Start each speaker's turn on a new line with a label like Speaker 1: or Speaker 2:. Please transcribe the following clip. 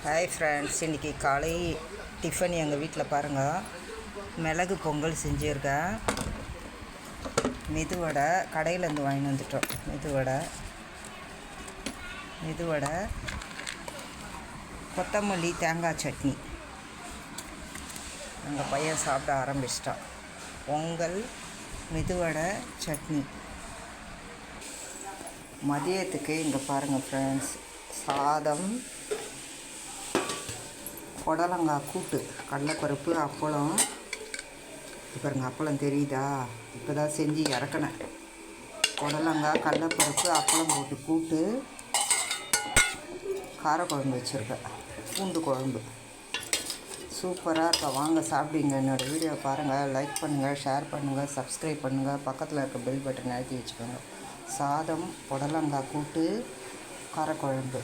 Speaker 1: Hi friends, இன்றைக்கி காலை tiffin எங்கள் வீட்டில் பாருங்கள், மிளகு பொங்கல் செஞ்சுருக்கேன். மெதுவடை கடையிலேருந்து வாங்கிட்டு வந்துட்டோம். மெதுவடை கொத்தமல்லி தேங்காய் சட்னி. எங்கள் பையன் சாப்பிட ஆரம்பிச்சிட்டான். பொங்கல், மெதுவடை, சட்னி. மதியத்துக்கு இங்கே பாருங்கள் ஃப்ரெண்ட்ஸ், சாதம், புடலங்காய் கூட்டு, கடலைப்பருப்பு, அப்பளம். பாருங்கள், அப்பளம் தெரியுதா? இப்போ தான் செஞ்சு இறக்குனேன். புடலங்காய், கடலைப்பருப்பு, அப்பளம் போட்டு கூட்டு, காரக்குழம்பு வச்சுருக்கேன், பூண்டு குழம்பு. சூப்பராக இருக்கா. வாங்க சாப்பிடுங்க. என்னோடய வீடியோ பாருங்கள், லைக் பண்ணுங்கள், ஷேர் பண்ணுங்கள், சப்ஸ்கிரைப் பண்ணுங்கள், பக்கத்தில் இருக்க பெல் பட்டன் அழுத்தி வச்சுக்கோங்க. சாதம், புடலங்காய் கூட்டு, காரக்குழம்பு.